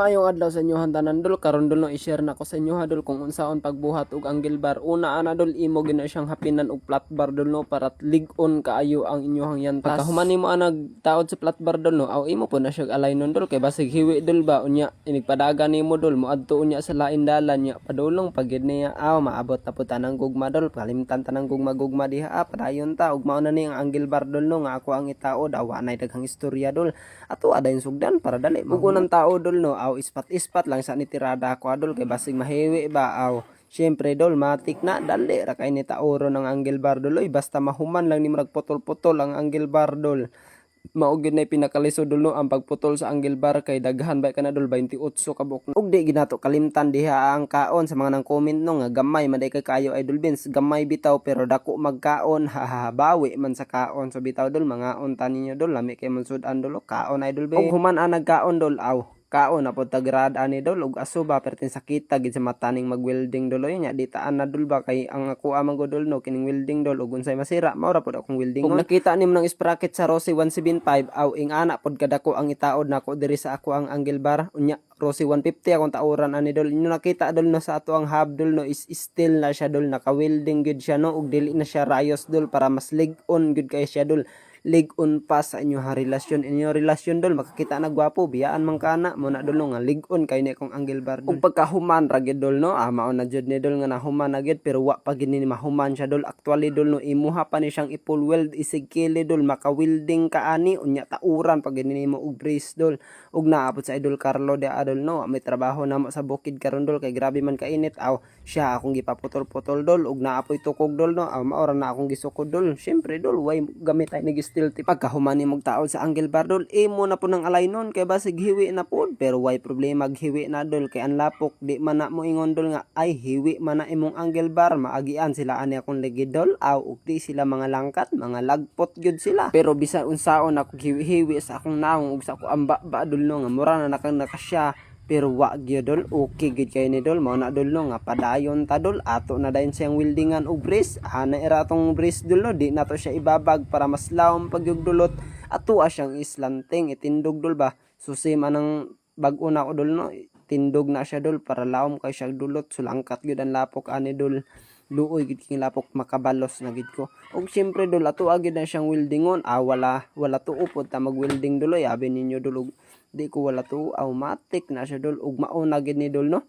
Maayong adlaw sa inyo tanan dol, karon dol no i-share na ko sa inyo dol kung unsaon pagbuhat og angle bar. Una ana dol imo gina siyang hapinan og flat bar dol no para lig-on kaayo ang inyohang yantas. Pagkahuman nimo anag taod sa flat bar dol no, aw imo po na siya alignon dol kay basig hiwi dol ba unya inigpadaga nimo dol moadto unya sa lain dalan nya padulong pagid niya aw maabot na pud tanang gugma dol, kalimtan tanang gugma diha padayon ta ug mao na ni ang angle bar dol no nga ako ang itaod awa nay daghang istorya dol. Ato adayon sugdan para dali magunan tao dol no aw ispat-ispat lang sa nitirada ko adol kay basig mahiwi ba aw syempre dol matik na dali ra kay ni taoro ng angle bar dol oy basta mahuman lang ni murag putol-putol ang angle bar dol. Mao gid nay pinakalisod dol no ang pagputol sa angle bar kay daghan ba kana dol 28 kabuk ug di ginato kalimtan diha ang kaon sa mga nang comment no nga gamay man day kay kayo idol Vince gamay bitaw pero dako magkaon bawi man sa kaon so bitaw dol mga unta ninyo dol lami kay mansud-an dol kaon idol Vince ug human ang nagkaon dol aw kaon na pod tagrad ani dol ug aso ba pertin sakita gid sa mataning mag-welding dol nya di taan na dol ba kay ang ako amang dol no kining welding dol ug unsay masira mao ra pod akong welding ug nakita nimo ng sprocket sa Rossi 175 aw ing ana pod kadako ang itaod nako diri sa ako ang angle bar unya Rossi 150 akong tauran ani dol inyo nakita dol no sa ato ang hub dol no is still na siya dol naka-welding gid siya no ug dili na siya rayos dol para mas lig-on gid kay siya dol lig-on pa sa inyo relasyon dol makakita na gwapo biyaan man kana mo na dol no nga lig-on kay ni akong angle bar dol ug pagkahuman ra gid dol no mao na jud ni dol nga nahuman na gid pero wa pa gid ni mahuman siya dol actually dol no imuha pa ni siyang i-full weld isig kili dol maka-welding ka ani unya tauran pag gid nimo og brace dol ug naabot sa idol Carlo de adol no may trabaho namo sa bukid karon dol kay grabe man kainit aw siya akong gipaputol-putol dol ug naapoy tukog dol no mao ra na akong gisukod dol syempre dol way gamit ay steel tip pagkahuman nimong taod sa angle bar dol imo na po ng alignon kay basig hiwi na pod pero way problema hiwi na dol kay ang lapok di man na mo ingon dol nga ay hiwi man na imong angle bar maagian sila ani akong ligid dol aw ug di sila mga langkat mga lagpot gyud sila pero bisan unsaon ako hiwi sa akong naong ug sa ako amba ba dol no nga mura na nakasya pero wa gyud dol okay gid kay ni dol mao na dol no nga padayon ta dol ato na dayon siyang weldingan og brace ana era tong brace dol no di nato siya ibabag para mas lawom pagyugdulot ato siyang islanting itindog dol ba susi man ang bag-o na ko dol no tindog na siya dol para lawom kay siya dulot sulangkat gyud ang lapok ani dol luoy gid king lapok makabalos na gid ko ug syempre dol ato agid na siyang weldingon wala tuo pod ta mag-welding dol abi ninyo dol di ko wala to automatic na siya dol ug mao na gid ni dol no